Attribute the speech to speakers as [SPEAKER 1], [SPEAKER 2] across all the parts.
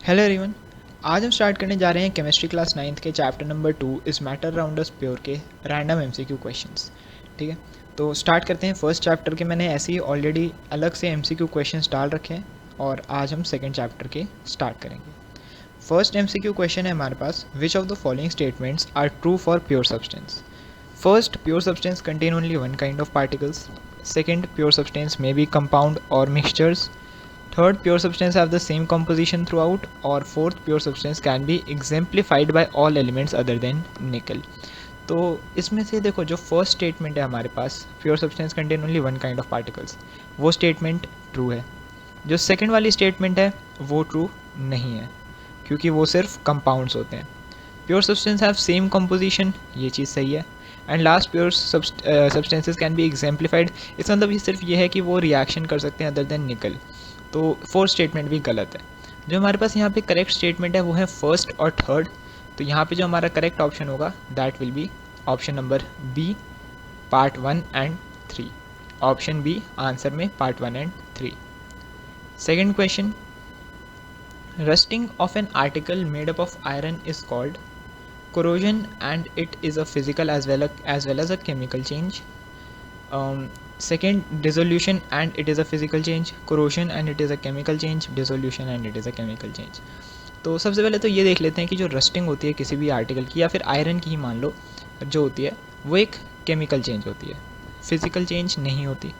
[SPEAKER 1] Hello everyone. आज हम start करने जा रहे हैं केमिस्ट्री क्लास 9th के चैप्टर नंबर 2 इस मैटर अराउंड अस प्योर के रैंडम एमसीक्यू क्वेश्चंस। ठीक है, तो स्टार्ट करते हैं। फर्स्ट चैप्टर के मैंने ऐसे ही ऑलरेडी अलग से एमसीक्यू क्वेश्चंस डाल रखे हैं और आज हम सेकंड चैप्टर के स्टार्ट करेंगे। फर्स्ट एमसीक्यू क्वेश्चन है हमारे पास, which of the following statements are true for pure substance. First, pure substance contain only one kind of particles. Second, pure substance may be compound और mixtures. Third, pure substance have the same composition throughout. और fourth, pure substance can be exemplified by all elements other than nickel. तो इसमें से देखो, जो first statement है हमारे पास, pure substance contain only one kind of particles, वो स्टेटमेंट ट्रू है। जो सेकंड वाली स्टेटमेंट है वो ट्रू नहीं है, क्योंकि वो सिर्फ कंपाउंड्स होते हैं। Pure substance have same composition, ये चीज़ सही है। And last, pure substances can be exemplified, इसका मतलब ये सिर्फ ये है कि वो रिएक्शन कर सकते हैं अदर देन निकल। तो फोर्थ स्टेटमेंट भी गलत है। जो हमारे पास यहाँ पे करेक्ट स्टेटमेंट है वो है फर्स्ट और थर्ड। तो यहाँ पे जो हमारा करेक्ट ऑप्शन होगा that will be option number B, part 1 and 3। Option B answer में part 1 and 3। Second question, rusting of an article made up of iron is called corrosion and it is a physical as well as a chemical change. Second, dissolution and it is a physical change. Corrosion and it is a chemical change. Dissolution and it is a chemical change. तो सबसे पहले तो ये देख लेते हैं कि जो रस्टिंग होती है किसी भी आर्टिकल की या फिर आयरन की ही मान लो जो होती है, वो एक केमिकल चेंज होती है, फिजिकल चेंज नहीं होती।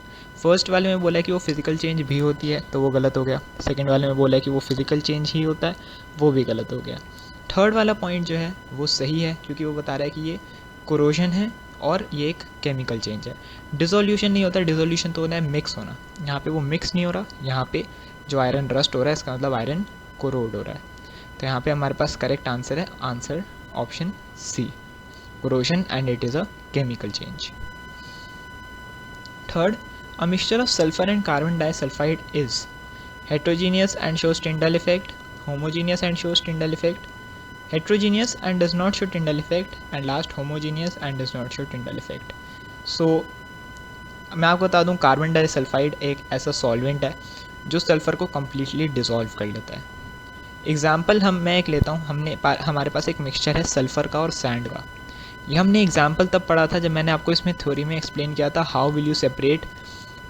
[SPEAKER 1] फर्स्ट वाले में बोला है कि वो फिजिकल चेंज भी होती है, तो वो गलत हो गया। सेकंड वाले में बोला है कि वो फिजिकल चेंज ही होता है, वो भी गलत हो गया। थर्ड वाला पॉइंट जो है वो सही है, क्योंकि वो बता रहा है कि ये कोरोजन है और ये एक केमिकल चेंज है। डिसोल्यूशन नहीं होता, डिसोल्यूशन तो होना है मिक्स होना, यहाँ पे वो मिक्स नहीं हो रहा। यहाँ पे जो आयरन रस्ट हो रहा है इसका मतलब आयरन कोरोड हो रहा है। तो यहाँ पे हमारे पास करेक्ट आंसर है answer option C, corrosion and it is a chemical change. Third, a mixture of sulphur and carbon disulphide is heterogeneous and shows Tyndall effect, homogeneous and shows Tyndall effect, heterogeneous and does not show Tyndall effect, and last homogeneous and does not show Tyndall effect. So मैं आपको बता दूं, carbon disulphide एक ऐसा solvent है जो sulphur को completely dissolve कर लेता है। एग्जाम्पल मैं एक लेता हूँ, हमारे पास एक मिक्सचर है सल्फ़र का और सैंड का। ये हमने एग्जाम्पल तब पढ़ा था जब मैंने आपको इसमें थ्योरी में एक्सप्लेन किया था how will you separate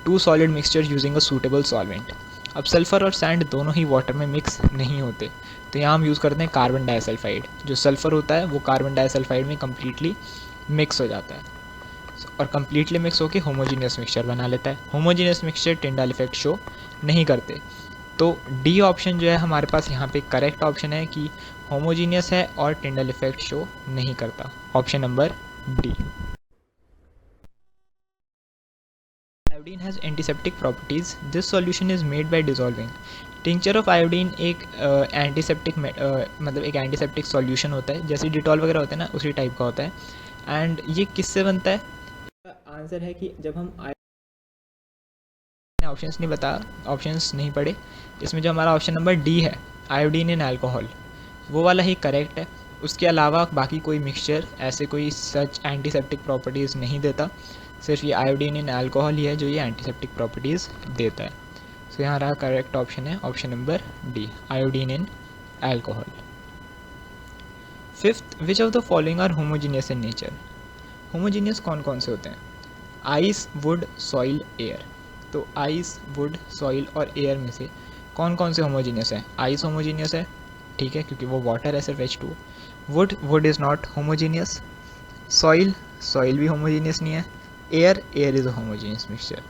[SPEAKER 1] two solid mixture using a suitable solvent. अब सल्फ़र और सैंड दोनों ही वाटर में मिक्स नहीं होते, तो यहाँ हम यूज़ करते हैं कार्बन डाइसल्फाइड। जो सल्फ़र होता है वो कार्बन डाइसल्फाइड में कम्प्लीटली मिक्स हो जाता है और कम्प्लीटली मिक्स होकर होमोजीनियस मिक्सचर बना लेता है। Homogeneous mixture Tyndall effect show नहीं करते। तो डी ऑप्शन जो है हमारे पास यहाँ पे करेक्ट ऑप्शन है कि होमोजीनियस है और टिंडल इफेक्ट शो नहीं करता, option number D. Iodine has antiseptic properties, this solution is made by dissolving. Tincture of iodine एक एंटीसेप्टिक मतलब एक एंटीसेप्टिक सॉल्यूशन होता है, जैसे डिटॉल वगैरह होता है ना, उसी टाइप का होता है। एंड ये किससे बनता है? आंसर है कि जब हम ऑप्शंस नहीं बता, ऑप्शंस नहीं पढ़े, इसमें जो हमारा ऑप्शन नंबर डी है आयोडीन इन अल्कोहल, वो वाला ही करेक्ट है। उसके अलावा बाकी कोई मिक्सचर ऐसे कोई सच एंटीसेप्टिक प्रॉपर्टीज़ नहीं देता, सिर्फ ये आयोडीन इन अल्कोहल ही है जो ये एंटीसेप्टिक प्रॉपर्टीज़ देता है। तो यहाँ रहा करेक्ट ऑप्शन है option number D, iodine in alcohol. Fifth, which of the following are homogeneous in nature. Homogeneous कौन कौन से होते हैं? Ice, wood, soil, air. तो आइस, वुड, सॉइल और एयर में से कौन कौन से होमोजीनियस है? आइस होमोजीनियस है, ठीक है, क्योंकि वो वाटर है सिर्फ H2। Wood is not homogeneous. Soil भी होमोजीनियस नहीं है। Air is a homogeneous mixture.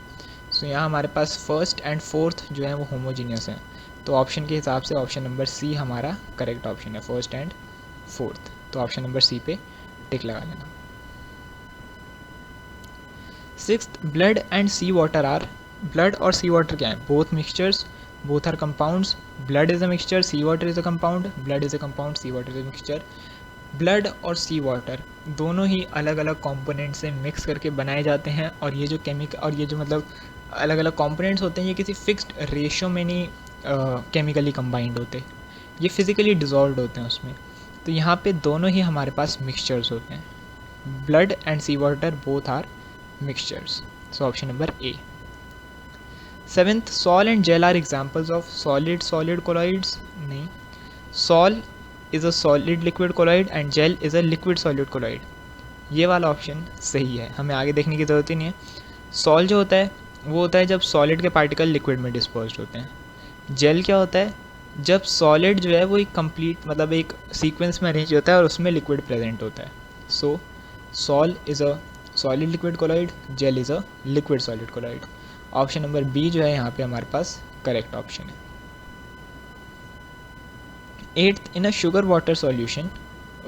[SPEAKER 1] So यहाँ हमारे पास फर्स्ट एंड फोर्थ जो है वो होमोजीनियस हैं। तो ऑप्शन के हिसाब से ऑप्शन नंबर सी हमारा करेक्ट ऑप्शन है, फर्स्ट एंड फोर्थ। तो ऑप्शन नंबर सी पे टिक लगा लेना। Sixth, blood and sea water are, blood और सी वाटर क्या है? Both mixtures, both are compounds. Blood is a mixture, sea water is a compound, blood is a compound, sea water is a mixture. Blood और sea water दोनों ही अलग अलग component से mix करके बनाए जाते हैं, और ये जो केमिकल और ये जो मतलब अलग अलग कंपोनेंट्स होते हैं ये किसी फिक्स्ड रेशियो में नहीं केमिकली कंबाइंड होते, ये फिज़िकली डिज़ोल्व होते हैं उसमें। तो यहाँ पे दोनों ही हमारे पास मिक्सचर्स होते हैं, blood and sea water both are mixtures. So option number A. Seventh, sol and gel are examples of solid solid colloids. नहीं, sol is a solid liquid colloid and gel is a liquid solid colloid. ये वाला option सही है, हमें आगे देखने की ज़रूरत ही नहीं है। सॉल जो होता है वो होता है जब सॉलिड के पार्टिकल लिक्विड में डिस्पोज्ड होते हैं। जेल क्या होता है, जब सॉलिड जो है वो एक कंप्लीट मतलब एक सीक्वेंस में अरेंज होता है और उसमें लिक्विड प्रेजेंट होता है। So sol is a solid liquid colloid, gel is a liquid solid colloid. Option number B जो है यहाँ पे हमारे पास करेक्ट ऑप्शन है। Eighth, in a sugar water solution,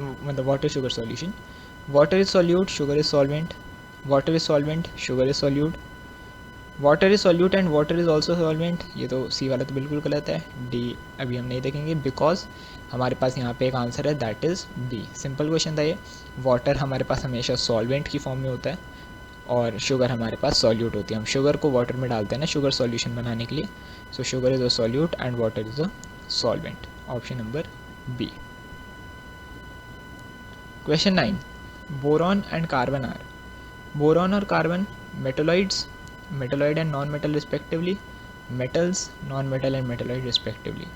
[SPEAKER 1] मतलब water sugar solution, water is solute, sugar is solvent, water is solvent, sugar is solute, water is solute and water is also solvent. ये तो सी वाला तो बिल्कुल गलत है, D अभी हम नहीं देखेंगे बिकॉज हमारे पास यहाँ पे एक आंसर है that is B. Simple question था ये। वाटर हमारे पास हमेशा सॉल्वेंट की फॉर्म में होता है और शुगर हमारे पास सॉल्यूट होती है। हम शुगर को वाटर में डालते हैं ना शुगर सॉल्यूशन बनाने के लिए। So sugar is a solute and water is a solvent. Option number B. Question 9, boron and carbon are, boron और carbon metalloids, metalloid and non metal respectively, metals, non metal and metalloid respectively.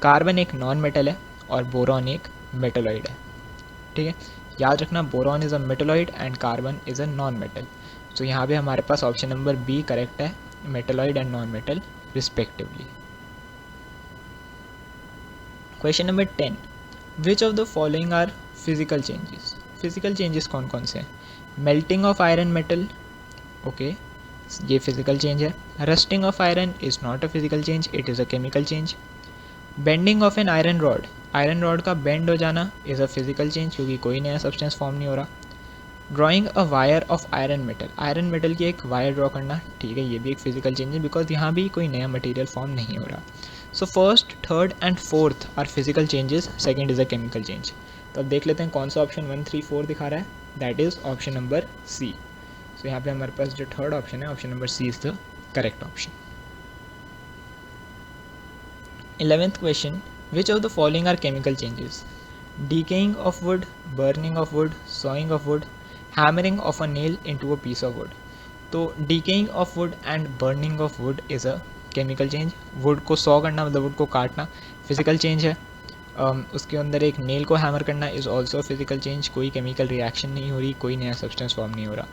[SPEAKER 1] Carbon एक non metal है और boron एक metalloid है। ठीक है, याद रखना boron is a metalloid and carbon is a non metal. तो यहाँ पे हमारे पास ऑप्शन नंबर बी करेक्ट है, metalloid and non metal respectively. Question number 10, which of the following are physical changes. Physical changes कौन कौन से हैं? Melting of iron metal, okay, ये फिजिकल चेंज है। Rusting of iron is not a physical change, it is a chemical change. Bending of an iron rod, iron rod का bend हो जाना is a physical change क्योंकि कोई नया substance form नहीं हो रहा। Drawing a wire of iron metal, iron metal की एक वायर ड्रॉ करना, ठीक है, ये भी एक फिजिकल चेंज है बिकॉज यहाँ भी कोई नया मटेरियल फॉर्म नहीं हो रहा। So first, third and fourth are physical changes, second is a chemical change. तो अब देख लेते हैं कौन सा ऑप्शन 1, 3, 4 दिखा रहा है, that is option number C. So यहाँ पे हमारे पास जो थर्ड ऑप्शन है, option number C is the correct option. 11th question, which of the following are chemical changes? Decaying of wood, burning of wood, sawing of wood, hammering of a nail into a piece of wood. तो decaying of wood and burning of wood is a chemical change. wood को saw करना मतलब wood को काटना physical change है। उसके अंदर एक नेल को हैमर करना इज़ ऑल्सो फिजिकल चेंज, कोई केमिकल रिएक्शन नहीं हो रही, कोई नया सब्सटेंस फॉर्म नहीं हो रहा।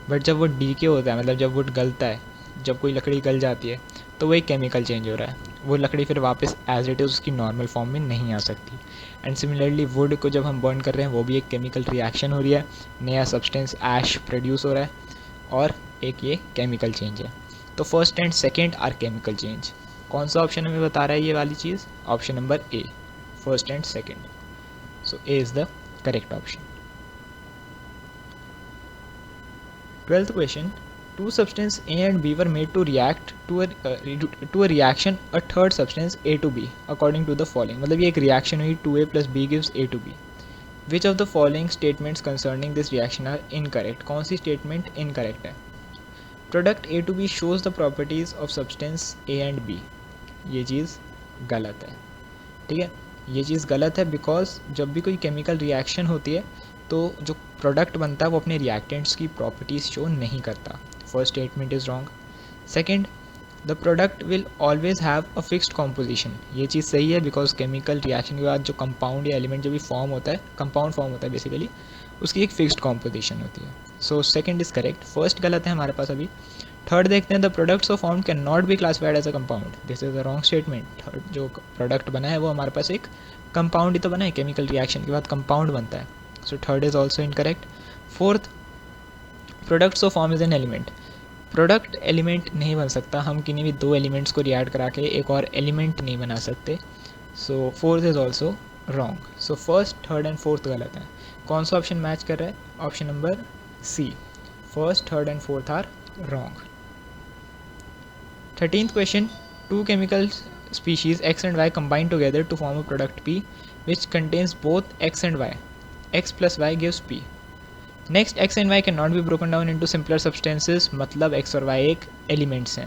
[SPEAKER 1] बट जब वो डीके होता है मतलब जब वुड गलता है, जब कोई लकड़ी गल जाती है तो वो एक केमिकल चेंज हो रहा है, वो लकड़ी फिर वापस एज इट इज़ उसकी नॉर्मल फॉर्म में नहीं आ सकती। एंड सिमिलरली वुड को जब हम बर्न कर रहे हैं वो भी एक केमिकल रिएक्शन हो रही है, नया सब्सटेंस ऐश प्रोड्यूस हो रहा है और एक ये केमिकल चेंज है। तो first and second are chemical change. कौन सा ऑप्शन हमें बता रहा है ये वाली चीज़? Option number A, first and second. So A is the correct option. 12th question, two substances A and B were made to react to a reaction a third substance A to B according to the following. मतलब ये एक reaction हुई 2A plus B gives A to B. Which of the following statements concerning this reaction are incorrect? कौन सी statement incorrect है? Product A to B shows the properties of substance A and B. ये चीज़ गलत है, ठीक है, ये चीज़ गलत है बिकॉज जब भी कोई केमिकल रिएक्शन होती है तो जो प्रोडक्ट बनता है वो अपने रिएक्टेंट्स की प्रॉपर्टीज़ शो नहीं करता। First statement is wrong. Second, the product will always have a fixed composition, ये चीज़ सही है बिकॉज केमिकल रिएक्शन के बाद जो कंपाउंड या एलिमेंट जो भी फॉर्म होता है, कंपाउंड फॉर्म होता है बेसिकली, उसकी एक फिक्स्ड कॉम्पोजिशन होती है। So second is correct, first गलत है हमारे पास अभी। थर्ड देखते हैं, the products of form can not be classified as a compound, this is the wrong statement. Third जो प्रोडक्ट बना है वो हमारे पास एक कंपाउंड ही तो बना है, केमिकल रिएक्शन के बाद कंपाउंड बनता है। So third is also incorrect. Fourth, products of form is an element, product element नहीं बन सकता, हम किन्हीं भी दो एलिमेंट्स को रिएक्ट करा के एक और एलिमेंट नहीं बना सकते। So fourth is also wrong. So first, third and fourth गलत है। कौन सा ऑप्शन मैच कर रहा है? Option number C, first, third and fourth are wrong. 13th question, two chemical species X and Y combine together to form a product P which contains both X and Y. X plus Y gives P. Next, X and Y cannot be broken down into simpler substances, मतलब X और Y एक elements हैं.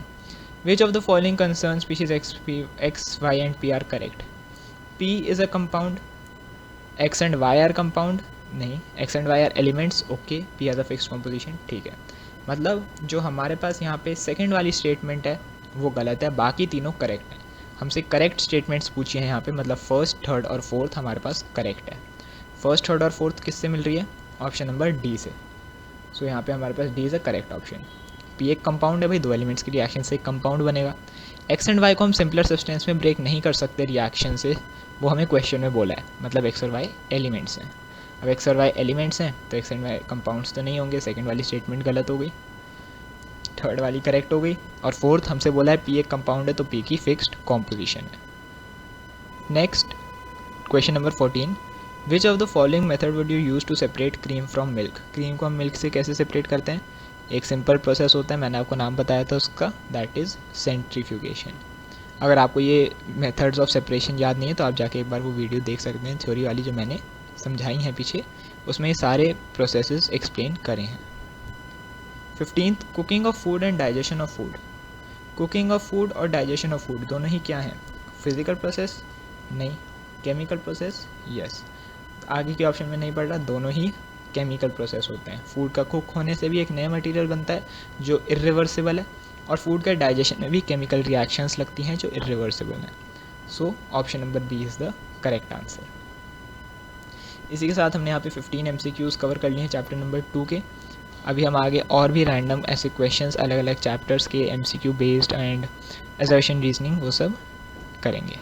[SPEAKER 1] Which of the following concerned species X, Y and P are correct? P is a compound, X and Y are compound, नहीं, X and Y are elements, okay, P has a fixed composition, ठीक है। मतलब जो हमारे पास यहाँ पे second वाली statement है वो गलत है, बाकी तीनों करेक्ट हैं। हमसे करेक्ट स्टेटमेंट्स पूछी हैं यहाँ पे, मतलब फर्स्ट, थर्ड और फोर्थ हमारे पास करेक्ट है। फर्स्ट, थर्ड और फोर्थ किससे मिल रही है? ऑप्शन नंबर डी से। सो यहाँ पे हमारे पास D is a correct option. P एक कंपाउंड है भाई, दो एलिमेंट्स की रिएक्शन से एक कंपाउंड बनेगा। एक्स एंड वाई को हम सिंपलर सब्सटेंस में ब्रेक नहीं कर सकते रिएक्शन से, वो हमें क्वेश्चन में बोला है, मतलब एक्स और वाई एलिमेंट्स हैं। अब एक्स और वाई एलिमेंट्स हैं तो एक्स एंड वाई कंपाउंड्स तो नहीं होंगे, सेकंड वाली स्टेटमेंट गलत हो गई, थर्ड वाली करेक्ट हो गई। और फोर्थ हमसे बोला है पी एक कंपाउंड है तो पी की फिक्स्ड कॉम्पोजिशन है। Next question number 14, which of the following method would you use to separate cream from milk? Cream को हम मिल्क से कैसे सेपरेट करते हैं? एक सिंपल प्रोसेस होता है, मैंने आपको नाम बताया था उसका, दैट इज़ सेंट्रीफ्यूगेशन। अगर आपको ये मेथड्स ऑफ सेपरेशन याद नहीं है तो आप जाके एक बार वो वीडियो देख सकते हैं, थ्योरी वाली जो मैंने समझाई हैं पीछे, उसमें ये सारे प्रोसेसेस एक्सप्लेन करे हैं। 15th, cooking of food and digestion of food. Cooking of food और डाइजेशन ऑफ फूड दोनों ही क्या हैं? Physical process? नहीं। Chemical process? यस। आगे के ऑप्शन में नहीं पढ़ रहा, दोनों ही केमिकल प्रोसेस होते हैं। फूड का कुक होने से भी एक नया मटेरियल बनता है जो इरिवर्सिबल है, और फूड के डाइजेशन में भी केमिकल रिएक्शंस लगती हैं जो इरिवर्सिबल हैं। So option number B is the correct answer. इसी के साथ हमने यहाँ पे 15 MCQs कवर कर लिए हैं चैप्टर नंबर 2 के। अभी हम आगे और भी रैंडम ऐसे क्वेश्चंस अलग अलग चैप्टर्स के MCQ based and assertion reasoning वो सब करेंगे।